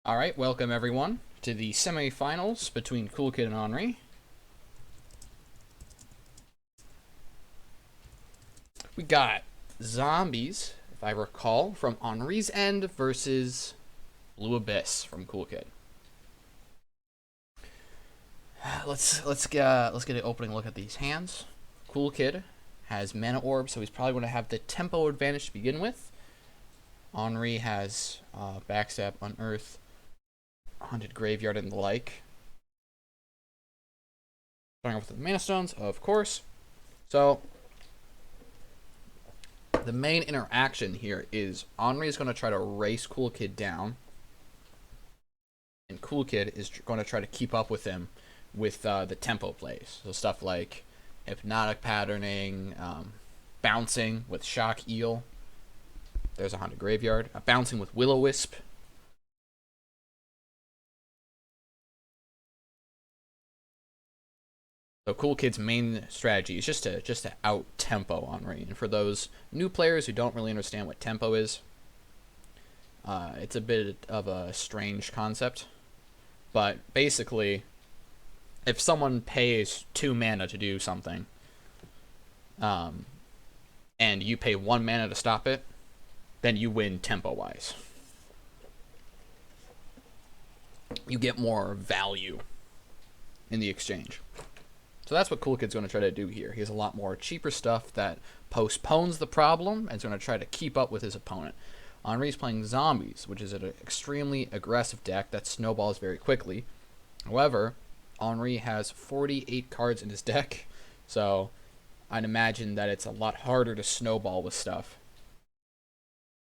All right, welcome everyone to the semifinals between Kool Kid and Henri. We got Zombies, if I recall, from Henri's end versus Blue Abyss from Kool Kid. Let's get an opening look at these hands. Kool Kid has Mana Orb, so he's probably going to have the tempo advantage to begin with. Henri has Backstab, Unearth, Haunted Graveyard, and the like. Starting off with the Mana Stones, of course. So, the main interaction here is Henri is going to try to race Kool Kid down, and Kool Kid is going to try to keep up with him with the tempo plays. So stuff like Hypnotic Patterning, Bouncing with Shock Eel. There's a Haunted Graveyard. Bouncing with Will-O-Wisp. So Kool Kid's main strategy is just to out tempo Henri. And for those new players who don't really understand what tempo is, it's a bit of a strange concept. But basically, if someone pays 2 mana to do something, and you pay 1 mana to stop it, then you win tempo-wise. You get more value in the exchange. So that's what Kool Kid's going to try to do here. He has a lot more cheaper stuff that postpones the problem and is going to try to keep up with his opponent. Henri's playing Zombies, which is an extremely aggressive deck that snowballs very quickly. However, Henri has 48 cards in his deck, so I'd imagine that it's a lot harder to snowball with stuff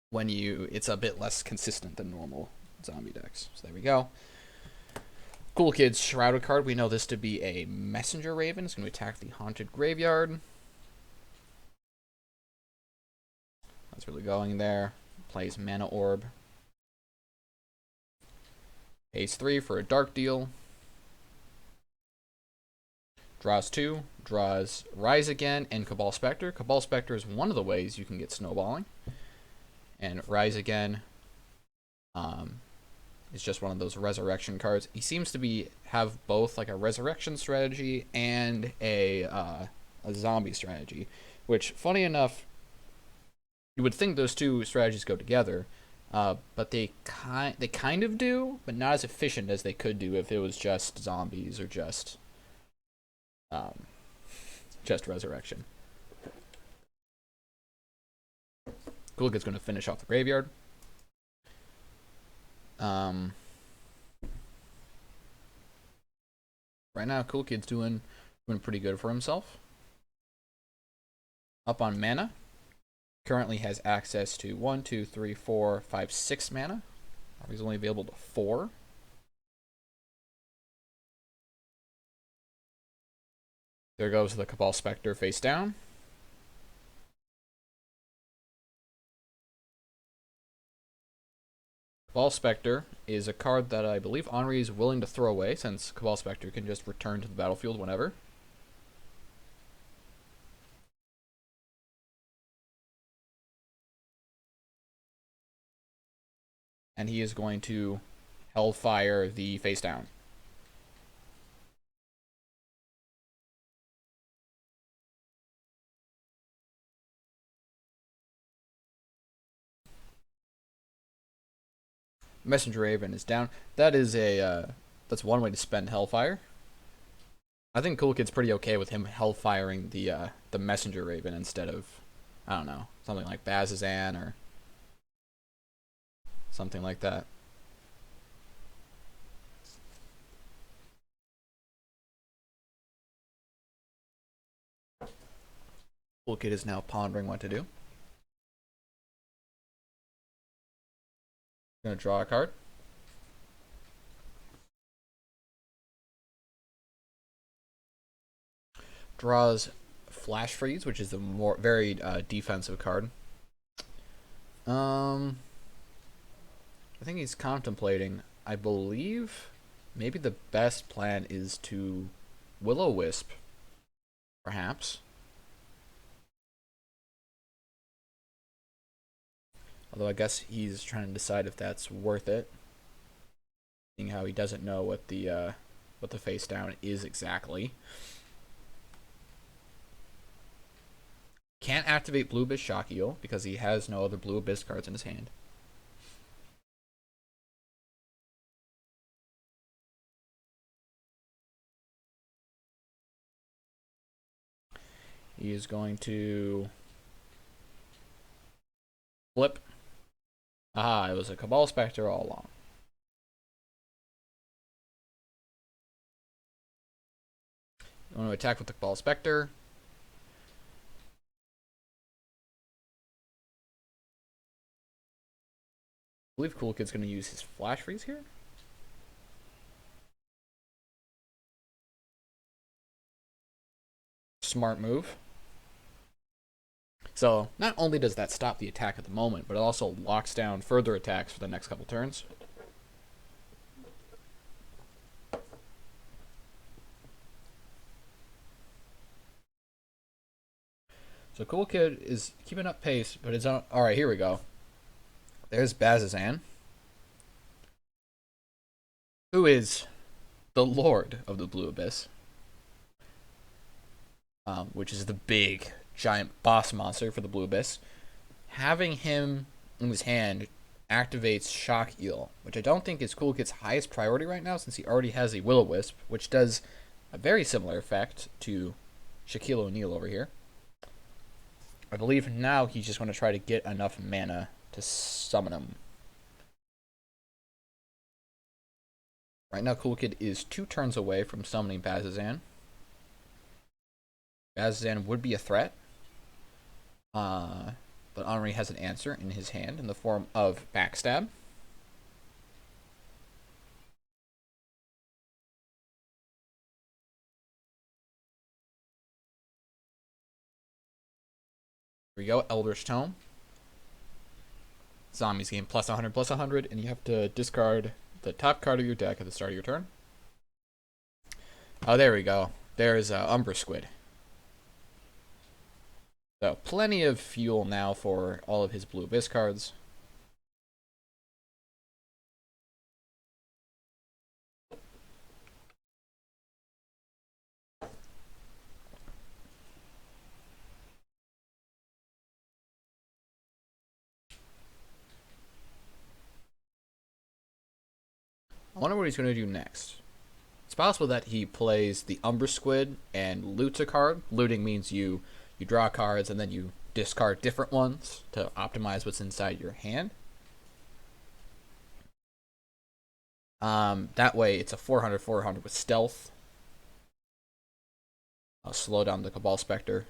when it's a bit less consistent than normal zombie decks. So there we go. Kool Kid's Shrouded card, we know this to be a Messenger Raven. It's going to attack the Haunted Graveyard. That's really going there. Plays Mana Orb. Pays 3 for a Dark Deal. Draws 2. Draws Rise Again and Cabal Spectre. Cabal Spectre is one of the ways you can get snowballing. And Rise Again is just one of those resurrection cards. He seems to have both like a resurrection strategy and a zombie strategy, which, funny enough, you would think those two strategies go together, but they kind of do, but not as efficient as they could do if it was just zombies or just resurrection. Kool Kid's going to finish off the graveyard. Right now, Kool Kid's doing pretty good for himself. Up on mana, currently has access to 1, 2, 3, 4, 5, 6 mana. He's only available to 4. There goes the Cabal Spectre face down. Cabal Spectre is a card that I believe Henri is willing to throw away, since Cabal Spectre can just return to the battlefield whenever. And he is going to Hellfire the face down. Messenger Raven is down. That is that's one way to spend Hellfire. I think Kool Kid's pretty okay with him Hellfiring the Messenger Raven instead of, I don't know, something like Bazazan or something like that. Kool Kid is now pondering what to do. Gonna draw a card. Draws Flash Freeze, which is the very defensive card. I think he's contemplating. I believe maybe the best plan is to Will-O-Wisp, perhaps. Although I guess he's trying to decide if that's worth it. Seeing how he doesn't know what the face down is exactly. Can't activate Blue Abyss Shock Eel because he has no other Blue Abyss cards in his hand. He is going to flip. Ah, it was a Cabal Spectre all along. You want to attack with the Cabal Spectre. I believe Kool Kid's going to use his Flash Freeze here. Smart move. So, not only does that stop the attack at the moment, but it also locks down further attacks for the next couple turns. So Kool Kid is keeping up pace, but it's on. Alright, here we go. There's Bazazan, who is the Lord of the Blue Abyss, which is the big, giant boss monster for the Blue Abyss. Having him in his hand activates Shock Eel, which I don't think is Kool Kid's highest priority right now, since he already has a Will-O-Wisp, which does a very similar effect to Shaquille O'Neal over here. I believe now he's just going to try to get enough mana to summon him. Right now, Kool Kid is 2 turns away from summoning Bazazan. Bazazan would be a threat, but Henri has an answer in his hand in the form of Backstab. Here we go, Eldritch Tome. Zombies gain plus 100, and you have to discard the top card of your deck at the start of your turn. Oh, there we go. There's Umbra Squid. So, plenty of fuel now for all of his Blue Abyss cards. I wonder what he's going to do next. It's possible that he plays the Umbra Squid and loots a card. Looting means you draw cards and then you discard different ones to optimize what's inside your hand. That way it's a 400/400 with stealth. I'll slow down the Cabal Spectre.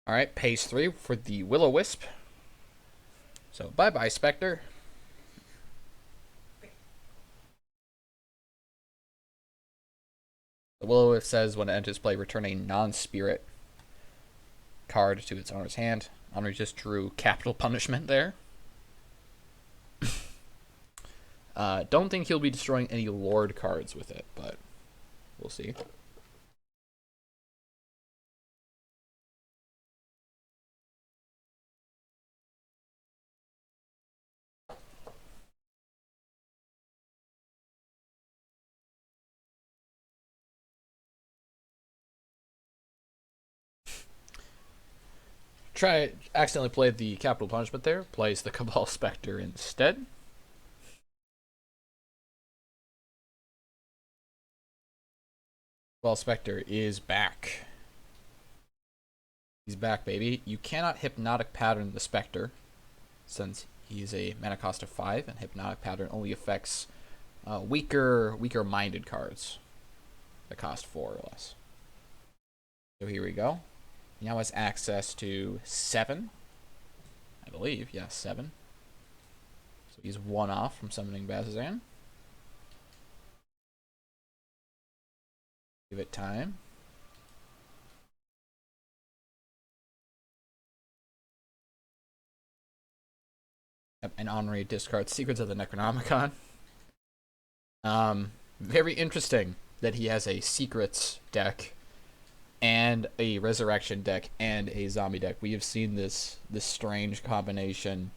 Alright, pace 3 for the Will-O-Wisp. So bye-bye, Spectre. The Will-O-Wisp says when it enters play, return a non-spirit card to its owner's hand. Henri just drew Capital Punishment there. Don't think he'll be destroying any Lord cards with it, but we'll see. Accidentally played the Capital Punishment there. Plays the Cabal Spectre instead. Cabal Spectre is back. He's back, baby. You cannot Hypnotic Pattern the Spectre, since he's a mana cost of 5, and Hypnotic Pattern only affects weaker-minded cards that cost 4 or less. So here we go. He now has access to 7, I believe. Yeah, 7. So he's 1 off from summoning Bazazan. Give it time. And Henri discards Secrets of the Necronomicon. Very interesting that he has a Secrets deck and a Resurrection deck and a Zombie deck. We have seen this strange combination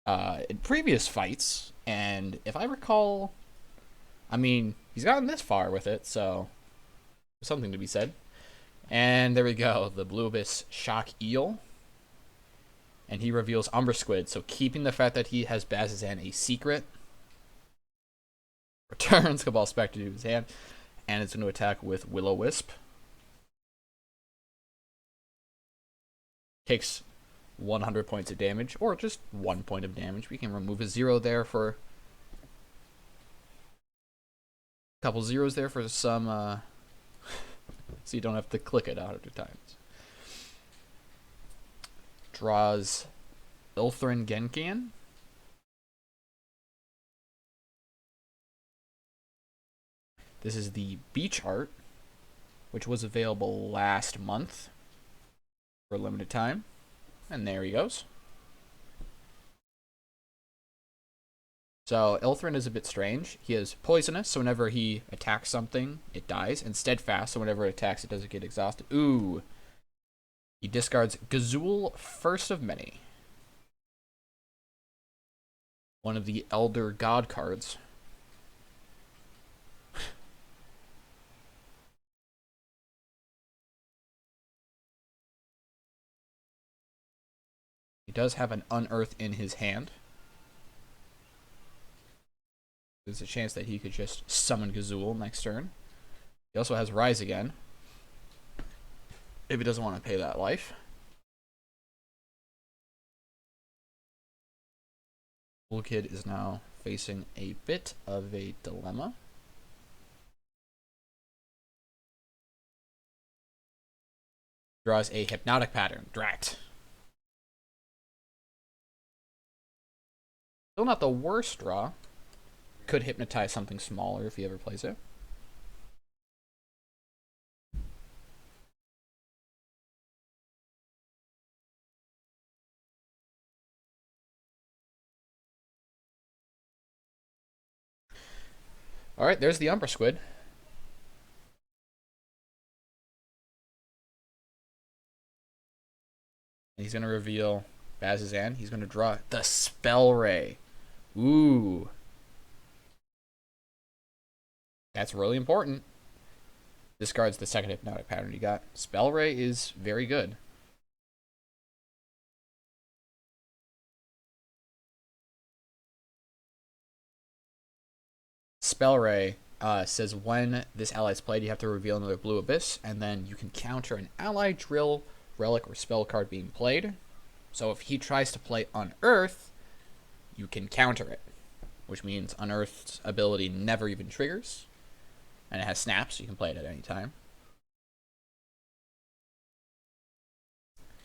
in previous fights, and if I recall, I mean, he's gotten this far with it, so something to be said. And there we go, the Blue Abyss Shock Eel. And he reveals Umber Squid, so keeping the fact that he has Bazzoxan a secret. Returns Cabal Spectre to his hand, and it's going to attack with Will-O-Wisp. Takes 100 points of damage, or just 1 point of damage. We can remove a 0 there for a couple zeros there for some, so you don't have to click it 100 times. Draws Ilthrin Genkian. This is the beach art, which was available last month for a limited time. And there he goes. So Ilthrin is a bit strange. He is poisonous, so whenever he attacks something, it dies. And steadfast, so whenever it attacks, it doesn't get exhausted. Ooh. He discards Gazul, First of Many. One of the Elder God cards. He does have an Unearth in his hand. There's a chance that he could just summon Gazul next turn. He also has Rise Again, if he doesn't want to pay that life. Kool Kid is now facing a bit of a dilemma. Draws a Hypnotic Pattern. Drat. Still not the worst draw. Could hypnotize something smaller if he ever plays it. Alright, there's the Umber Squid. And he's going to reveal Bazzoxan. He's going to draw the Spell Ray. Ooh. That's really important. Discards the second Hypnotic Pattern you got. Spell Ray is very good. Spell Ray says when this ally is played, you have to reveal another Blue Abyss, and then you can counter an ally, drill, relic, or spell card being played. So if he tries to play Unearth, you can counter it, which means Unearth's ability never even triggers, and it has snaps, so you can play it at any time.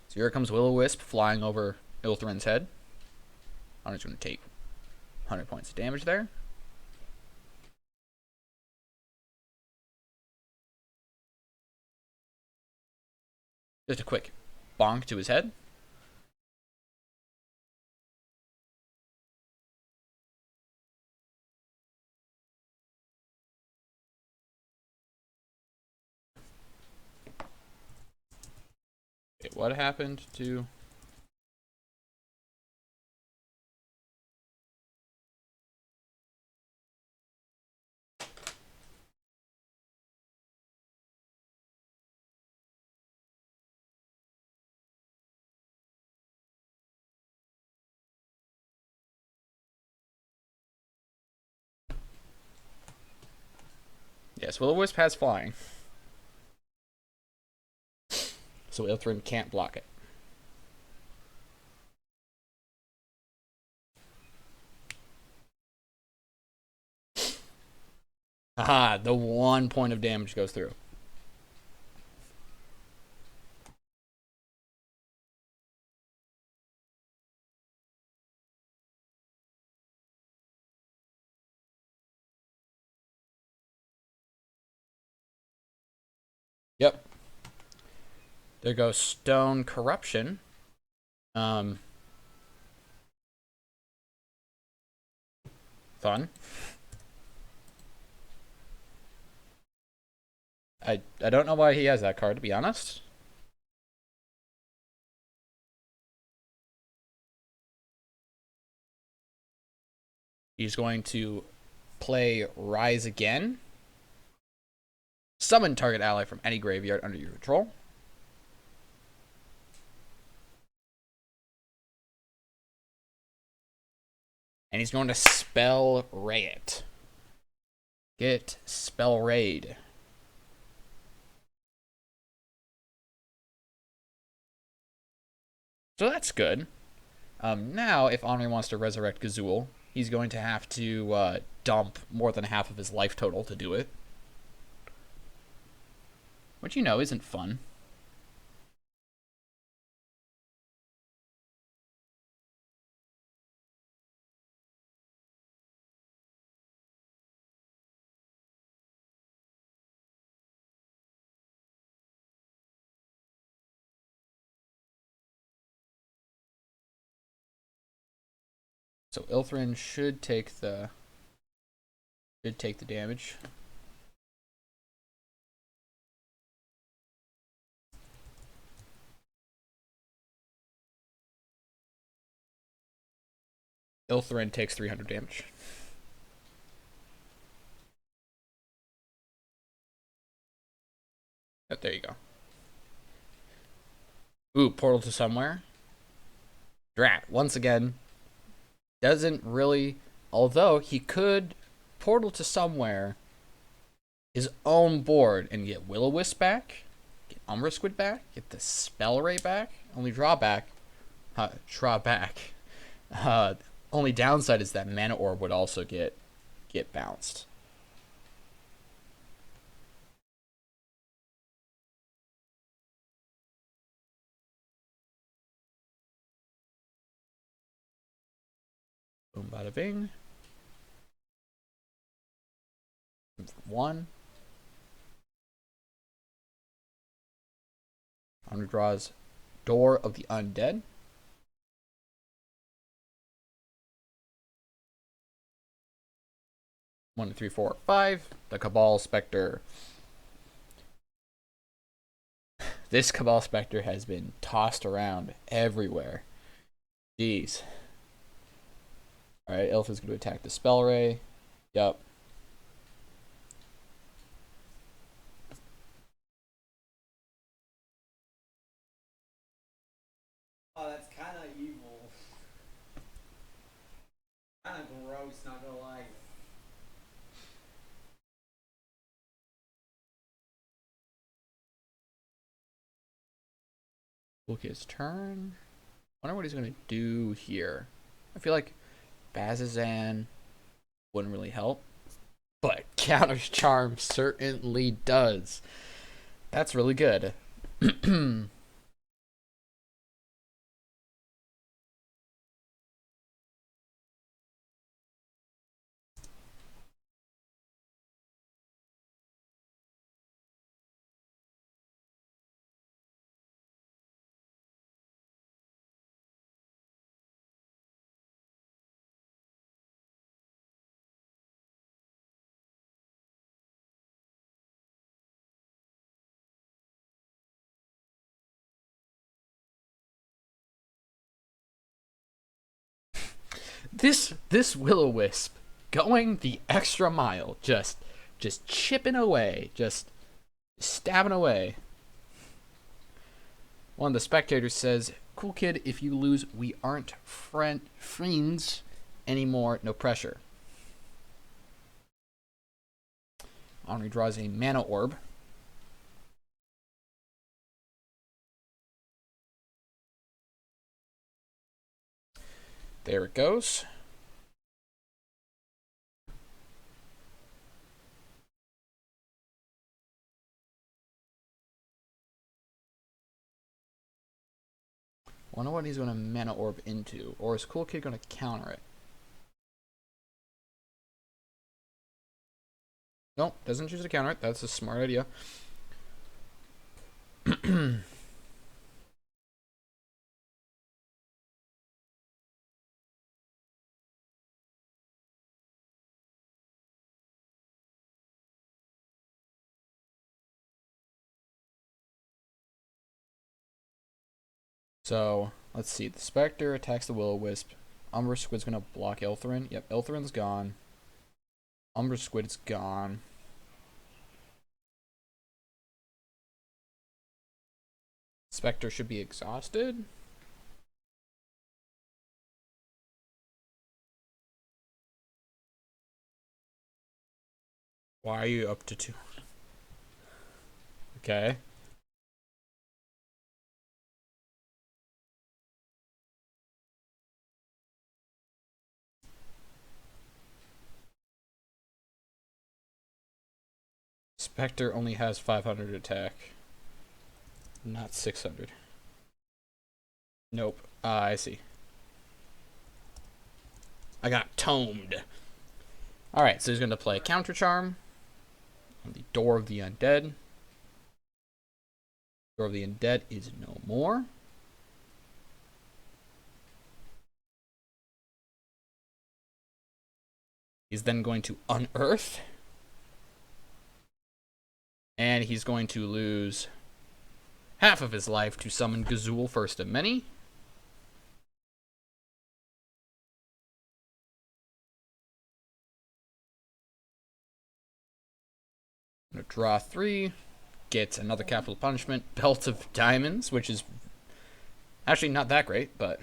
So here comes Will-O-Wisp flying over Ilthrin's head. I'm just going to take 100 points of damage there. Just a quick bonk to his head. Okay, what happened to... Yes, Will-O-Wisp has flying. So Ilthrin can't block it. Aha, the 1 point of damage goes through. Yep. There goes Stone Corruption. fun. I don't know why he has that card, to be honest. He's going to play Rise Again. Summon target ally from any graveyard under your control. And he's going to Spell Ray it. Get Spell Raid. So that's good. Now, if Henri wants to resurrect Gazul, he's going to have to dump more than half of his life total to do it. Which, you know, isn't fun. So Ilthrin should take the damage. Ilthrin takes 300 damage. Oh, there you go. Ooh, Portal to Somewhere. Drat, once again, doesn't really... Although, he could Portal to Somewhere his own board and get Will-O-Wisp back, get Umbra Squid back, get the Spell Ray back. Only drawback... only downside is that Mana Orb would also get bounced. Boom, bada bing. One. Draws Door of the Undead. One, two, three, four, five. The Cabal Spectre. This Cabal Spectre has been tossed around everywhere. Jeez. Alright, Elf is going to attack the Spell Ray. Yup. Oh, that's kind of evil. Kind of gross, not gonna lie. Kool Kid's turn. Wonder what he's going to do here. I feel like Bazazan wouldn't really help, but Counter's Charm certainly does. That's really good. This Will-O-Wisp going the extra mile, just chipping away, just stabbing away. One of the spectators says, "Kool Kid, if you lose, we aren't friends anymore. No pressure." Henri draws a Mana Orb. There it goes. Wonder what he's going to Mana Orb into, or is Kool Kid going to counter it? Nope, doesn't choose to counter it. That's a smart idea. So, let's see. The Spectre attacks the Will-O-Wisp. Umber Squid's gonna block Elthrin. Yep, Elthrin's gone. Umber Squid's gone. Spectre should be exhausted. Why are you up to 2? Okay. Spectre only has 500 attack. Not 600. Nope. I see. I got tomed. Alright, so he's going to play Counter Charm on the Door of the Undead. Door of the Undead is no more. He's then going to unearth. And he's going to lose half of his life to summon Gazul, first of many. Gonna draw 3. Get another capital punishment. Belt of Diamonds, which is actually not that great, but...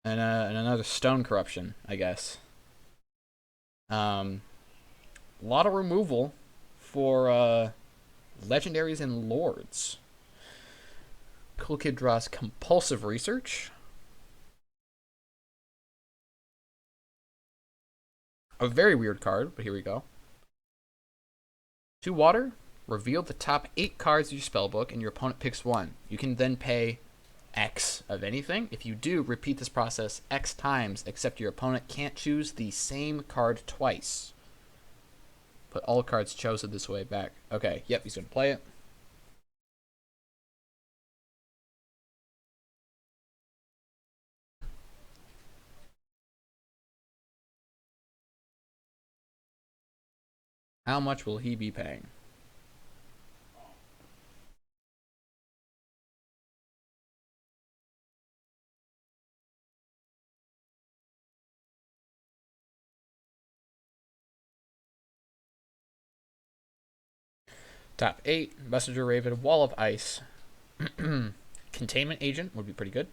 And another Stone Corruption, I guess. A lot of removal for legendaries and lords. Kool Kid draws Compulsive Research. A very weird card, but here we go. 2 water. Reveal the top 8 cards of your spellbook, and your opponent picks 1. You can then pay X of anything. If you do, repeat this process X times, except your opponent can't choose the same card twice. Put all cards chosen this way back. Okay, yep, he's going to play it. How much will he be paying? Top 8, Messenger Raven, Wall of Ice. Containment Agent would be pretty good.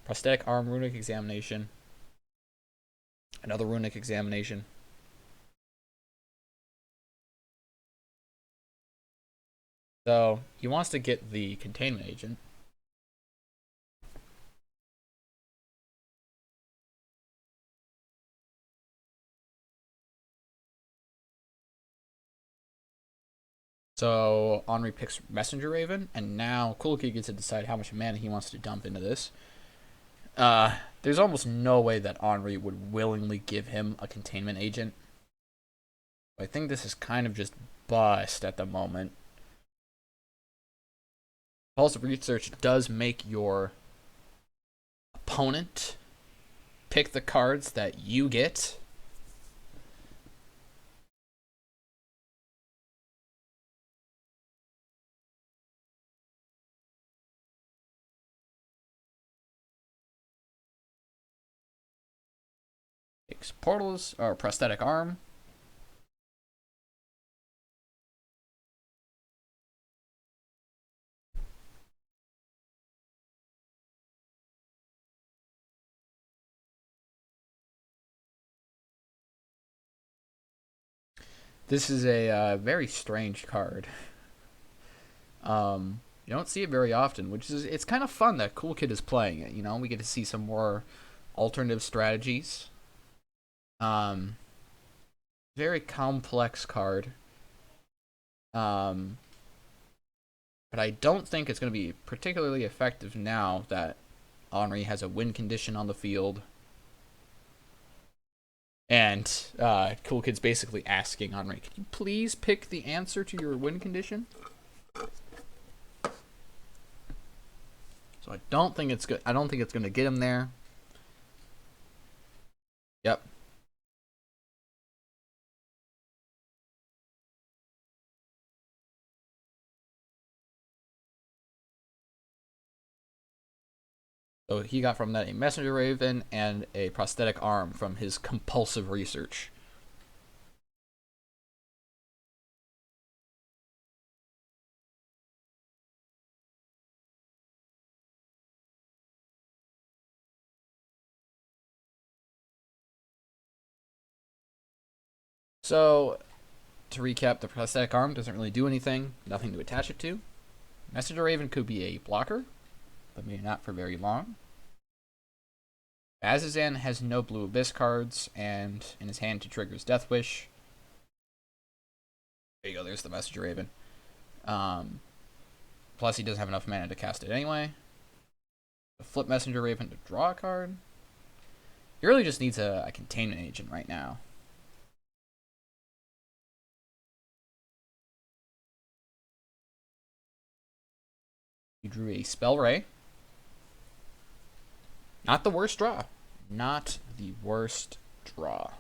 Prosthetic Arm, Runic Examination. Another Runic Examination. So, he wants to get the Containment Agent. So Henri picks Messenger Raven, and now Kool Kid gets to decide how much mana he wants to dump into this. There's almost no way that Henri would willingly give him a Containment Agent. I think this is kind of just bust at the moment. Compulsive Research does make your opponent pick the cards that you get. Takes Portals or Prosthetic Arm. This is a very strange card. You don't see it very often, which is it's kind of fun that Kool Kid is playing it. You know, we get to see some more alternative strategies. Very complex card. But I don't think it's going to be particularly effective now that Henri has a win condition on the field. And Kool Kid's basically asking Henri, can you please pick the answer to your win condition? So I don't think it's good. I don't think it's going to get him there. Yep. So he got from that a messenger raven and a prosthetic arm from his compulsive research. So, to recap, the prosthetic arm doesn't really do anything, nothing to attach it to. Messenger Raven could be a blocker, but maybe not for very long. Azazan has no blue abyss cards, and in his hand he triggers Death Wish. There you go, there's the Messenger Raven. Plus he doesn't have enough mana to cast it anyway. Flip Messenger Raven to draw a card. He really just needs a containment agent right now. You drew a Spell Ray. Not the worst draw. Not the worst draw.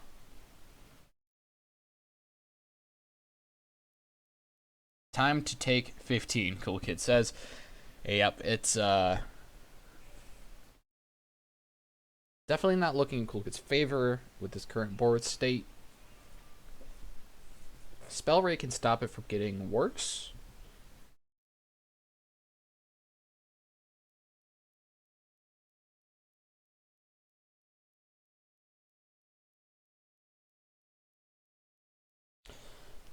Time to take 15, Kool Kid says. Yep, it's definitely not looking in Kool Kid's favor with his current board state. Spell Ray can stop it from getting worse.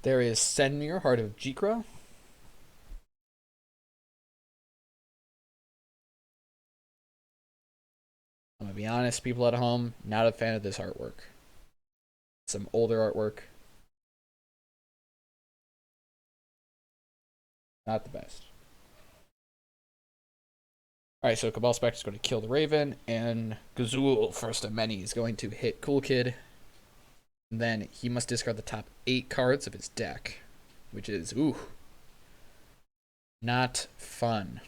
There is Senmir, Heart of Jikra. I'm going to be honest, people at home, not a fan of this artwork. Some older artwork. Not the best. Alright, so Cabal Spectre is going to kill the Raven, and Gazul, first of many, is going to hit Kool Kid. And then he must discard the top 8 cards of his deck, which is, ooh, not fun.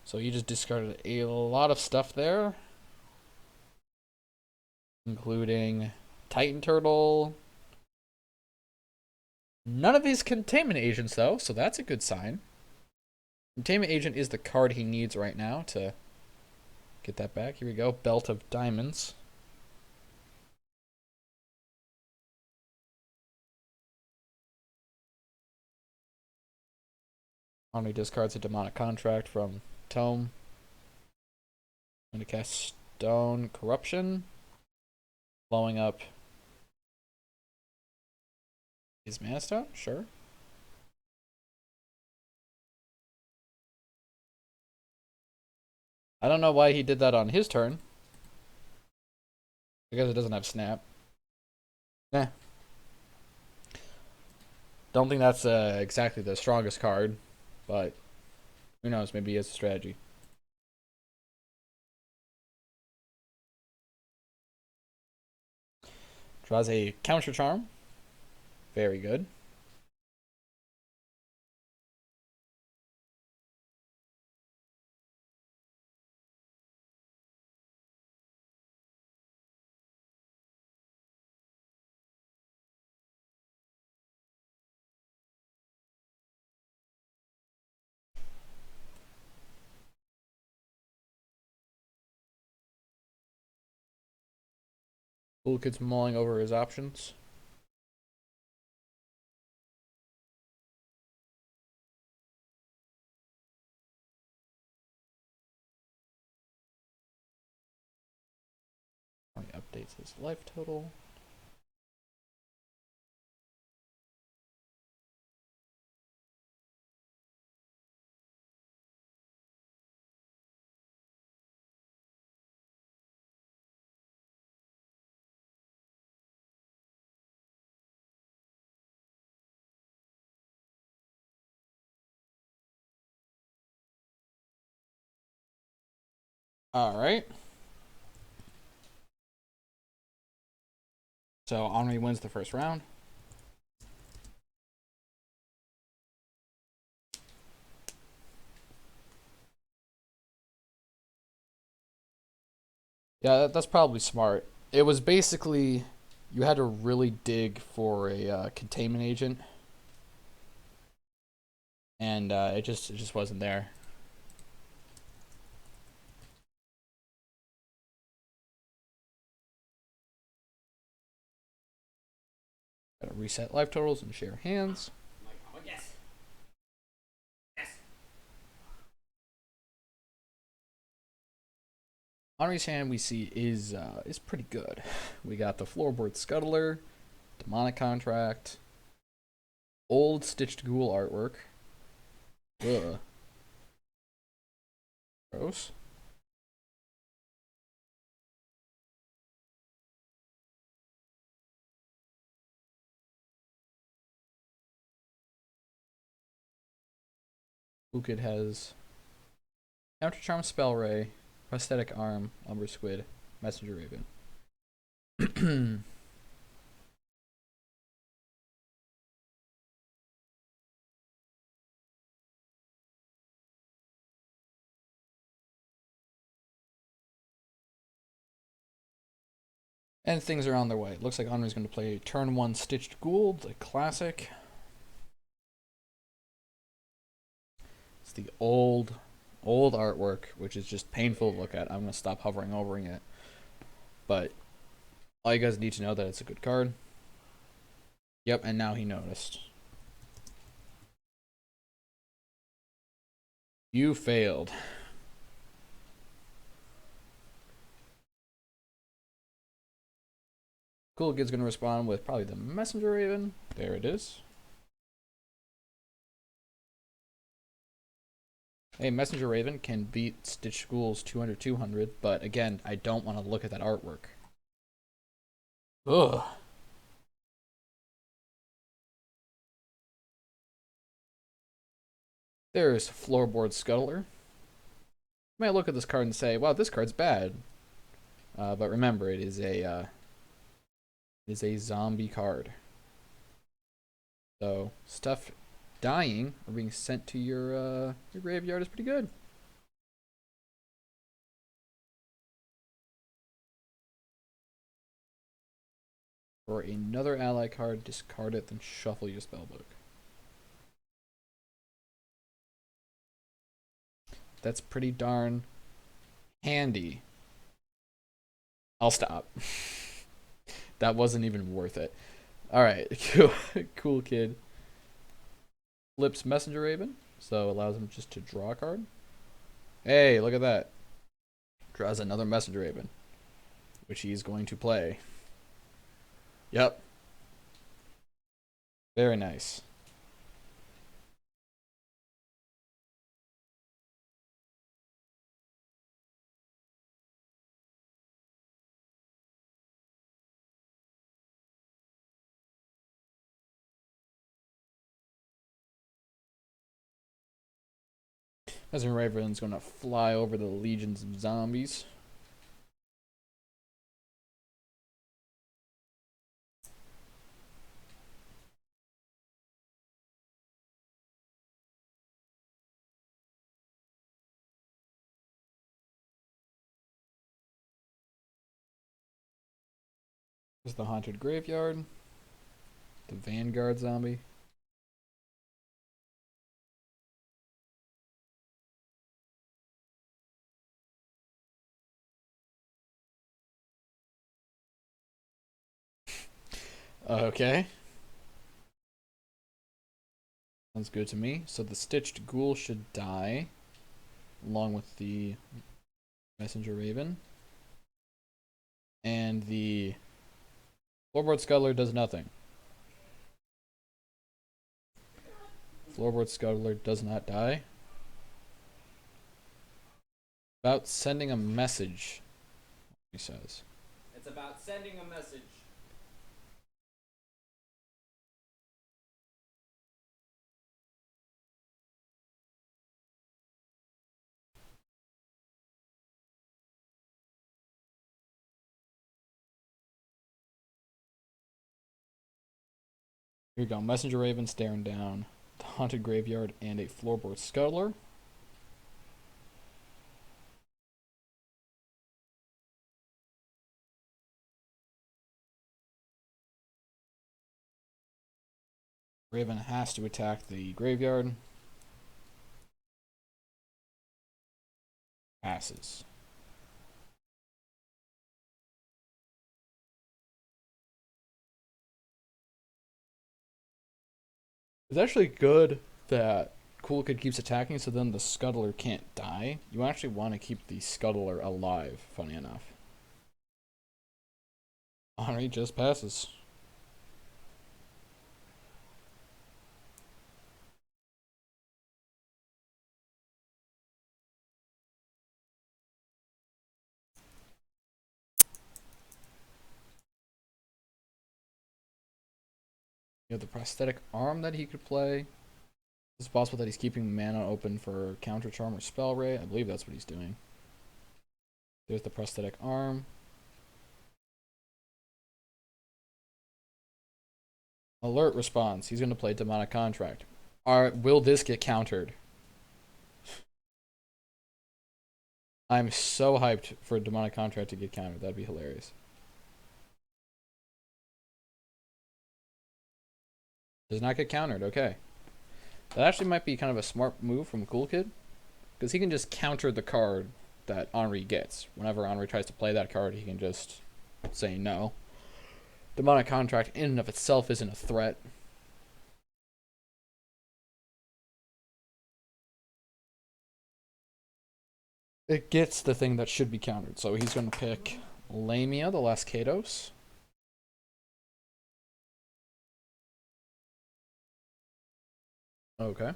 So he just discarded a lot of stuff there, including Titan Turtle. None of his containment agents, though, so that's a good sign. Containment agent is the card he needs right now to get that back. Here we go, Belt of Diamonds. Henri discards a Demonic Contract from Tome. I'm going to cast Stone Corruption, blowing up his Mana Stone, sure. I don't know why he did that on his turn. Because it doesn't have Snap. Nah. Don't think that's exactly the strongest card, but who knows, maybe he has a strategy. Draws a Counter Charm. Very good. Kool Kid's mulling over his options. He updates his life total. Alright. So Henri wins the first round. Yeah, that's probably smart. It was basically you had to really dig for a containment agent, and it just wasn't there. reset life totals and share hands. Yes. Yes. Henri's hand we see is pretty good. We got the Floorboard Scuttler, Demonic Contract, old Stitched Ghoul artwork. Ugh. Gross. Kool Kid has Counter Charm Spell Ray, Prosthetic Arm, Umber Squid, Messenger Raven. And things are on their way. It looks like Henri's going to play turn 1 Stitched Ghoul, the classic. It's the old artwork, which is just painful to look at. I'm going to stop hovering over it. But all you guys need to know that it's a good card. Yep, and now he noticed. You failed. Kool Kid's going to respond with probably the Messenger Raven. There it is. Hey, Messenger Raven can beat Stitched Ghoul's 200-200, but again, I don't want to look at that artwork. Ugh. There's Floorboard Scuttler. You might look at this card and say, wow, this card's bad. But remember, it is a zombie card. So, stuff dying or being sent to your graveyard is pretty good. For another ally card, discard it, then shuffle your spellbook. That's pretty darn handy. I'll stop. That wasn't even worth it. Alright, Kool Kid flips Messenger Raven, so allows him just to draw a card. Hey, look at that. Draws another Messenger Raven, which he's going to play. Yep. Very nice. Messenger Raven's going to fly over the legions of zombies. There's the Haunted Graveyard. The Vanguard zombie. Okay. Sounds good to me. So the Stitched Ghoul should die, along with the Messenger Raven. And the Floorboard Scuttler does nothing. Floorboard Scuttler does not die. About sending a message, he says. It's about sending a message. Here you go. Messenger Raven staring down the Haunted Graveyard and a Floorboard Scuttler. Raven has to attack the graveyard. Passes. It's actually good that Kool Kid keeps attacking, so then the Scuttler can't die. You actually want to keep the Scuttler alive, funny enough. Henri just passes. You have the prosthetic arm that he could play. It's possible that he's keeping mana open for counter charm or spell ray. I believe that's what he's doing. There's the prosthetic arm. Alert response. He's going to play demonic contract. Will this get countered? I'm so hyped for demonic contract to get countered. That'd be hilarious. Does not get countered. Okay. That actually might be kind of a smart move from Kool Kid, because he can just counter the card that Henri gets. Whenever Henri tries to play that card, he can just say no. Demonic contract in and of itself isn't a threat. It gets the thing that should be countered. So he's going to pick Lamia, the last Kados. Okay.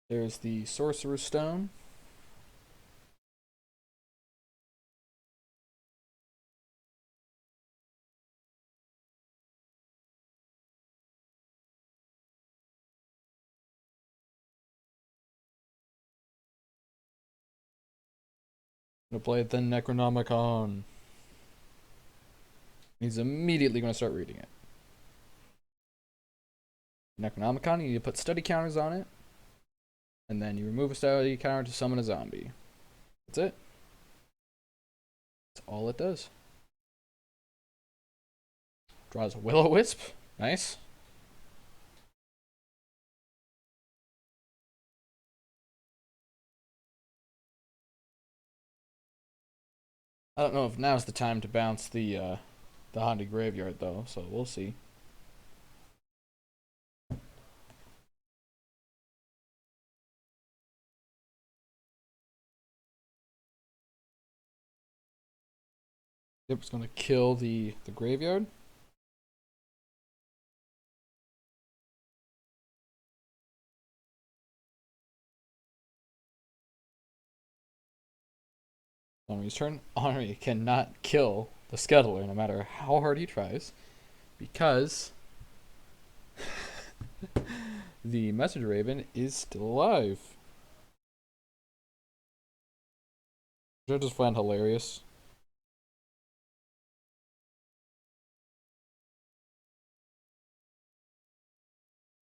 There's the Sorcerer's Stone. Gonna play the Necronomicon. He's immediately going to start reading it. Necronomicon, you need to put study counters on it. And then you remove a study counter to summon a zombie. That's it. That's all it does. Draws a Will-O-Wisp. Nice. I don't know if now's the time to bounce the Haunted Graveyard, though, so we'll see. Yep, it's going to kill the graveyard. On his turn, Henri cannot kill the Scuttler no matter how hard he tries, because the Messenger Raven is still alive. Which I just find hilarious.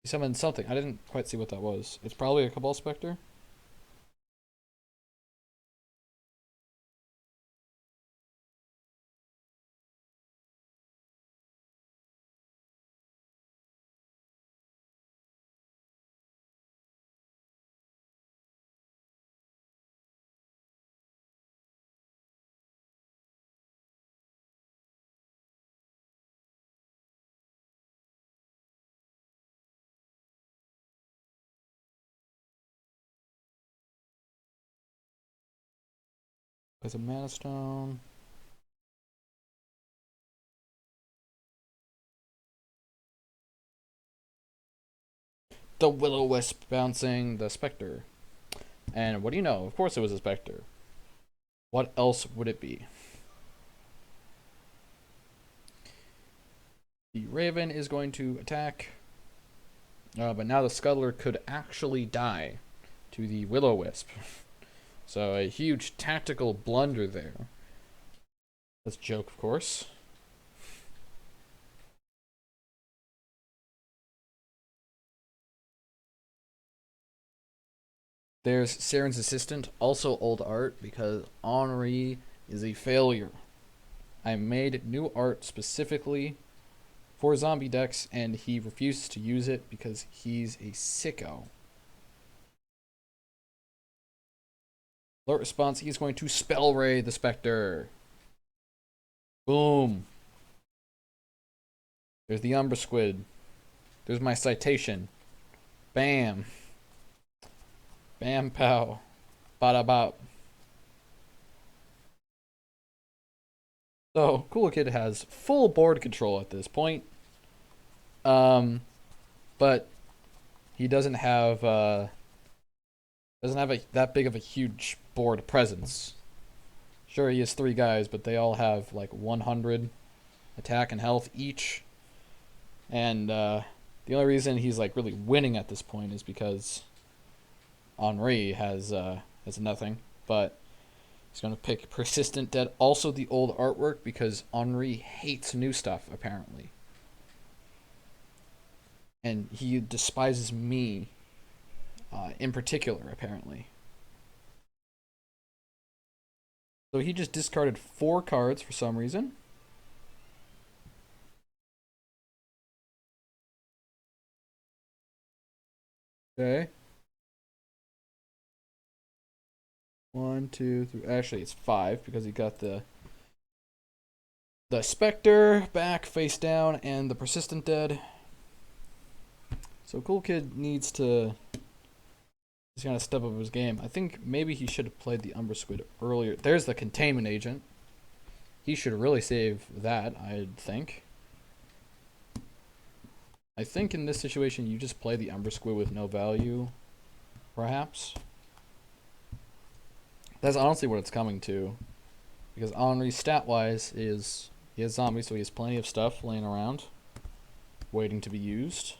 He summoned something. I didn't quite see what that was. It's probably a Cabal Spectre. There's a Mana Stone. The Will-O-Wisp bouncing the Spectre. And what do you know? Of course it was a Spectre. What else would it be? The Raven is going to attack. But now the Scuttler could actually die to the Will-O-Wisp. So a huge tactical blunder there. That's a joke, of course. There's Saren's assistant, also old art, because Henri is a failure. I made new art specifically 4 zombie decks, and he refuses to use it because he's a sicko. Alert response, he's going to Spell Ray the Spectre. Boom. There's the Umbra Squid. There's my citation. Bam. Bam pow. Bada bop. So, Kool Kid has full board control at this point. But he doesn't have that big of a huge board presence. Sure, he has 3 guys, but they all have like 100 attack and health each. And the only reason he's like really winning at this point is because Henri has nothing. But he's gonna pick Persistent Dead, also the old artwork, because Henri hates new stuff apparently, and he despises me in particular apparently. So he just discarded 4 cards for some reason. Okay. 1, 2, 3. Actually, it's 5 because he got the Spectre back face down and the Persistent Dead. So Kool Kid needs to. He's gonna step up his game. I think maybe he should have played the Umbra Squid earlier. There's the Containment Agent. He should really save that, I'd think. I think in this situation you just play the Umbra Squid with no value, perhaps. That's honestly what it's coming to. Because Henri, stat-wise, he has zombies, so he has plenty of stuff laying around, waiting to be used.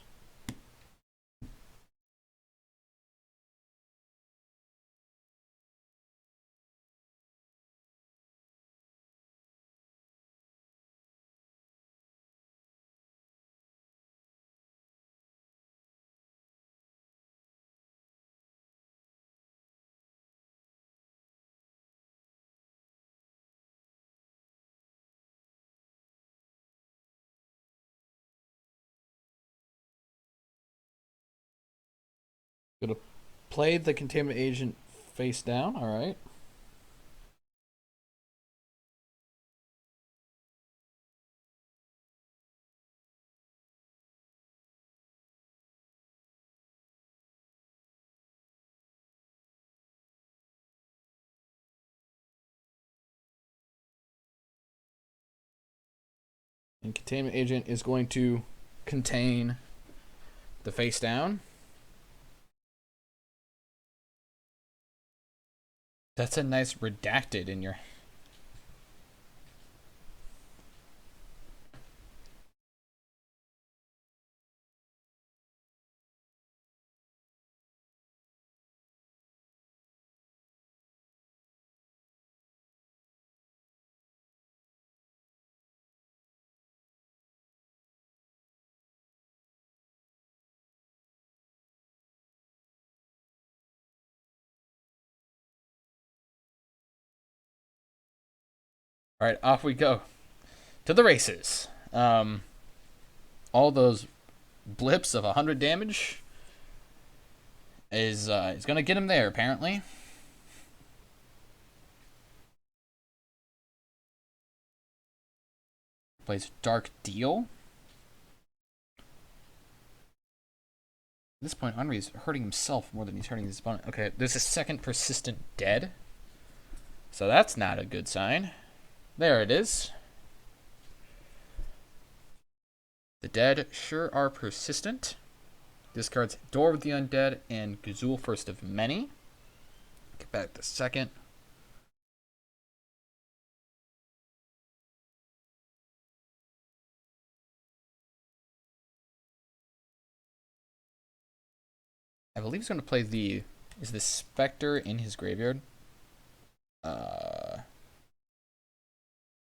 Gonna play the Containment Agent face down, alright. And Containment Agent is going to contain the face down. That's a nice redacted in your. Alright, off we go. To the races. All those blips of 100 damage is going to get him there, apparently. Plays Dark Deal. At this point, Henri is hurting himself more than he's hurting his opponent. Okay, there's a second Persistent Dead. So that's not a good sign. There it is. The dead sure are persistent. Discards Door with the Undead and Gazul First of Many. Get back to second. I believe he's going to play the. Is the Spectre in his graveyard?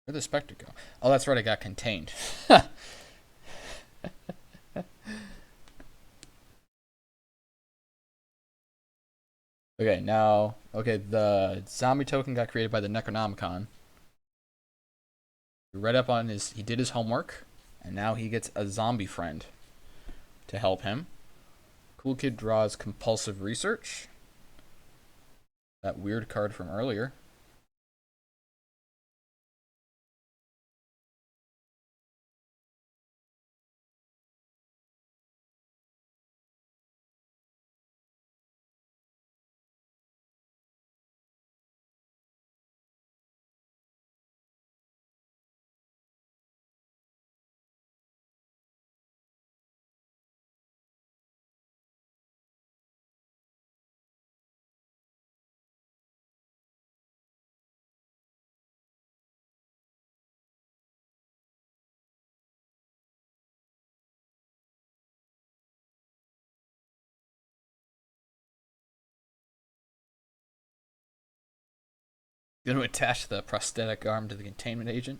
Where'd the Spectre go? Oh, that's right, it got contained. Okay, now, the zombie token got created by the Necronomicon. He read up on he did his homework. And now he gets a zombie friend to help him. Kool Kid draws Compulsive Research. That weird card from earlier. Going to attach the prosthetic arm to the containment agent.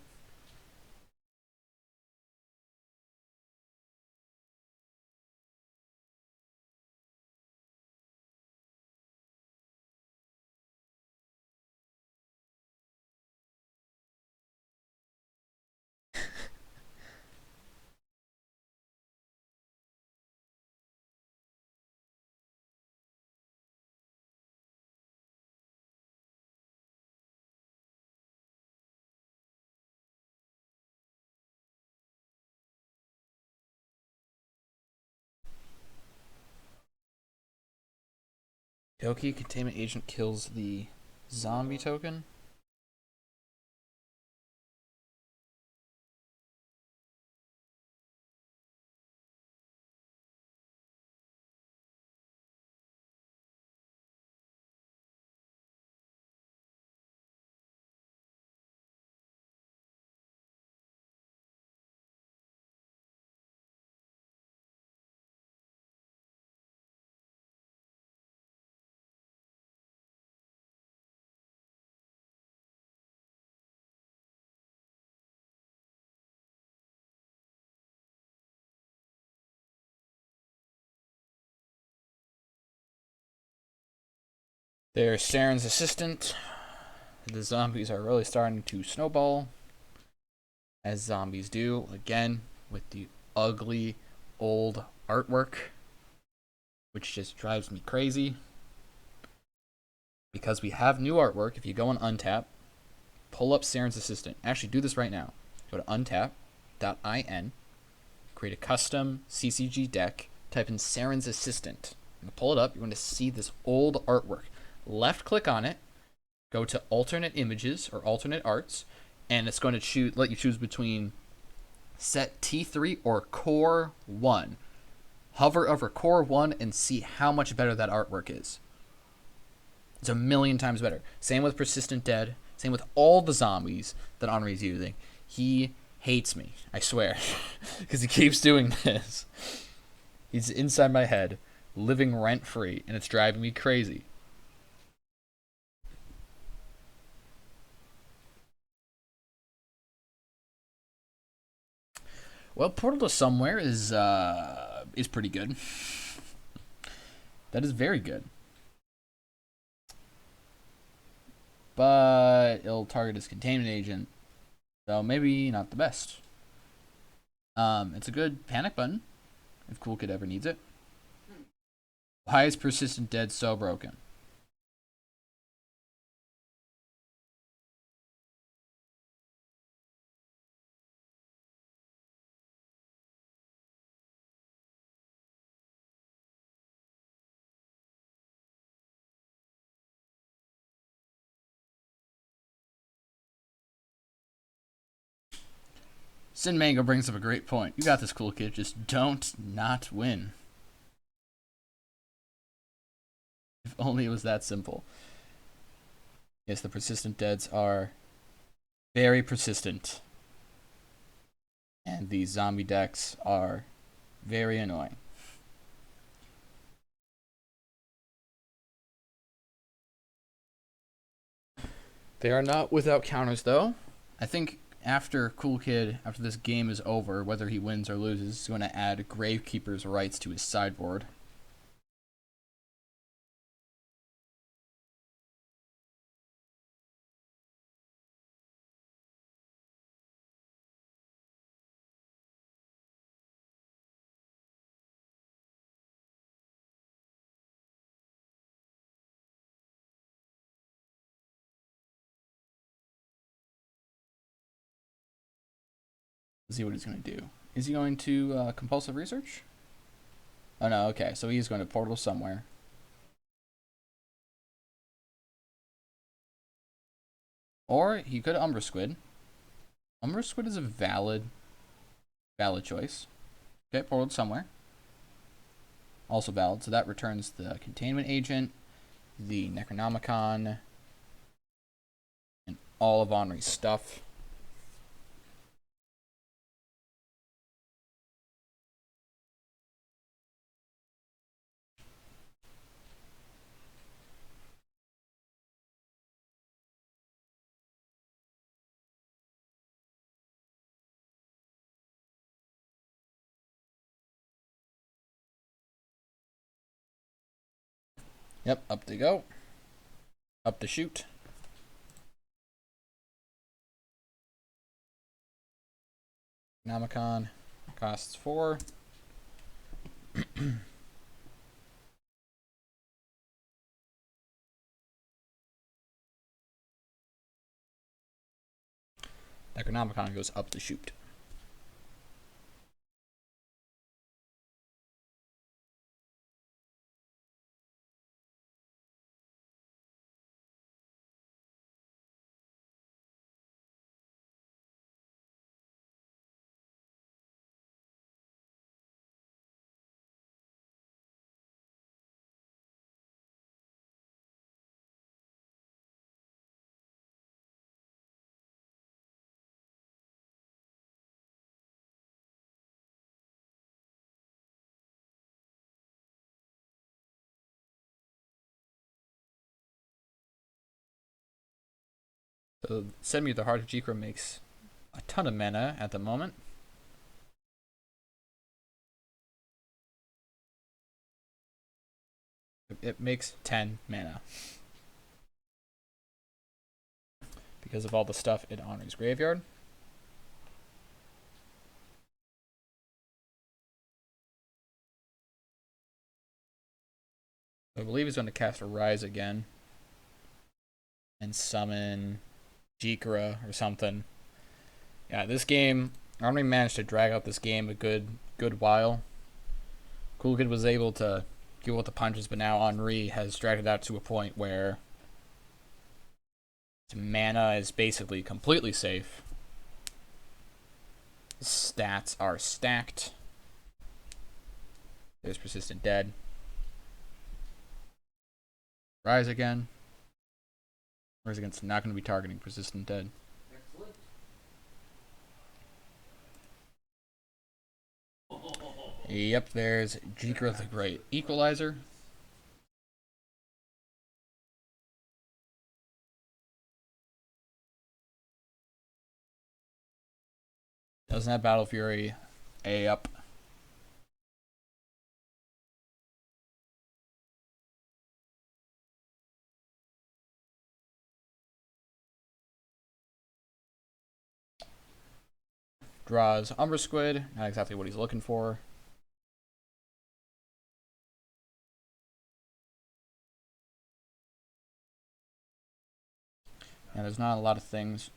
Doki, containment agent kills the zombie token. There's Saren's assistant. The zombies are really starting to snowball, as zombies do, again, with the ugly old artwork, which just drives me crazy. Because we have new artwork, if you go on Untap, pull up Saren's assistant. Actually, do this right now. Go to untap.in, create a custom CCG deck, type in Saren's assistant. And pull it up, you're going to see this old artwork. Left click on it, go to alternate images or alternate arts, and it's going to let you choose between set T3 or core 1. Hover over core 1 and see how much better that artwork is. It's a million times better. Same with Persistent Dead. Same with all the zombies that Henri's using. He hates me, I swear, because he keeps doing this. He's inside my head, living rent-free, and it's driving me crazy. Well, Portal to Somewhere is pretty good. That is very good. But it'll target his containment agent, so maybe not the best. It's a good panic button, if Kool Kid ever needs it. Why is Persistent Dead so broken? Sin Mango brings up a great point. You got this, Kool Kid. Just don't not win. If only it was that simple. Yes, the Persistent Deads are very persistent. And these zombie decks are very annoying. They are not without counters, though. I think after Kool Kid, after this game is over, whether he wins or loses, he's going to add Gravekeeper's Rights to his sideboard. Let's see what he's going to do. Is he going to compulsive research? Oh no, okay. So he's going to portal somewhere. Or he could Umbra Squid. Umbra Squid is a valid choice. Okay, portaled somewhere. Also valid. So that returns the containment agent, the Necronomicon, and all of Henri's stuff. Yep, up to go. Up to shoot. Necronomicon costs 4. Necronomicon goes up to shoot. So Send Me the Heart of Jikra makes a ton of mana at the moment. It makes 10 mana. Because of all the stuff in Henri's graveyard. I believe he's going to cast a Rise again. And summon Jikra or something. Yeah, this game, Henri managed to drag out this game a good while. Kool Kid was able to deal with the punches, but now Henri has dragged it out to a point where mana is basically completely safe. Stats are stacked. There's Persistent Dead. Rise again. Rise against not going to be targeting Persistent Dead. Excellent. Yep, there's Jikra the Great Equalizer. Doesn't have Battle Fury. A up. Draws Umbra Squid. Not exactly what he's looking for. And there's not a lot of things.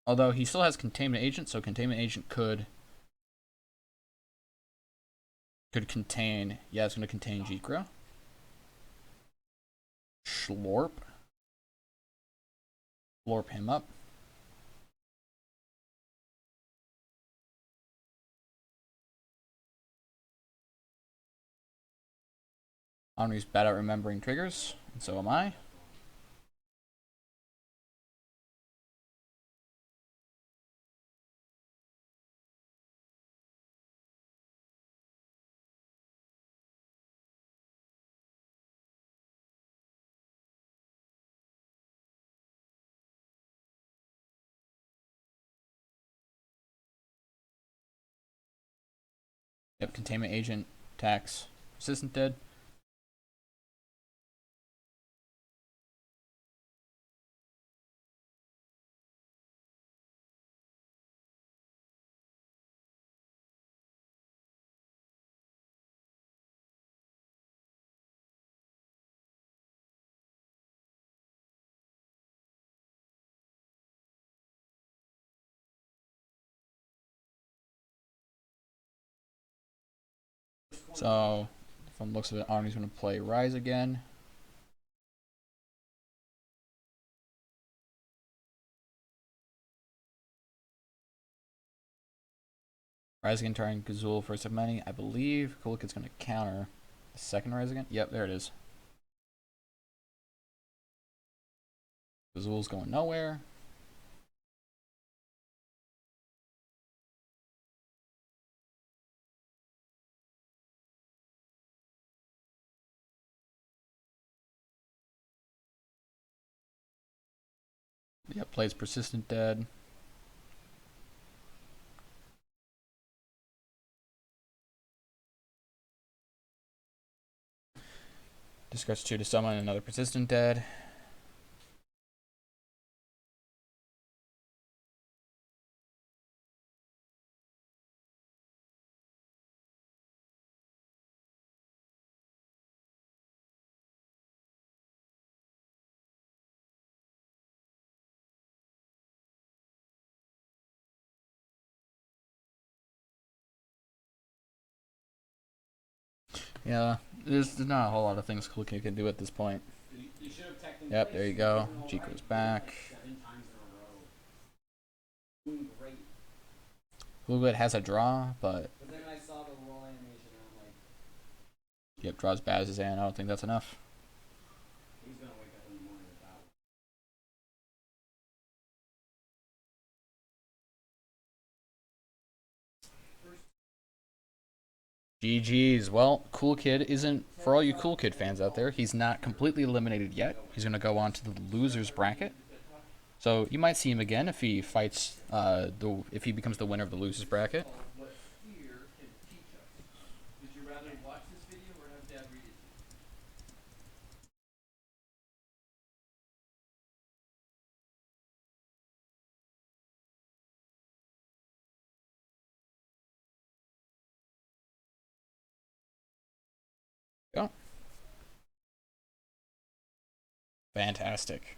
Although he still has Containment Agent, so Containment Agent could contain. Yeah, it's going to contain Jikra. Schlorp. Schlorp him up. Henri's bad at remembering triggers, and so am I. Yep, Containment Agent attacks Persistent Dead. So, from the looks of it, Arnie's going to play Rise again. Rise again, targeting Gazul first of many. I believe Kool Kid's going to counter the second Rise again. Yep, there it is. Gazul's going nowhere. Yep, plays Persistent Dead. Discards 2 to summon another Persistent Dead. Yeah, there's not a whole lot of things Kool Kid can do at this point. You should have teched in Yep, place. there you go. Chico's back. 7 times in a row. Doing great. Kool Kid has a draw, but But then I saw the roll animation and I'm like, yep, draws Baz's and I don't think that's enough. he's gonna wake up in the morning with that one. GG's. Well, Kool Kid isn't, for all you Kool Kid fans out there, he's not completely eliminated yet. He's going to go on to the losers bracket. So you might see him again if he fights, if he becomes the winner of the losers bracket. What fear can teach us. Would you rather watch this video or have Dad read it to Go. Fantastic.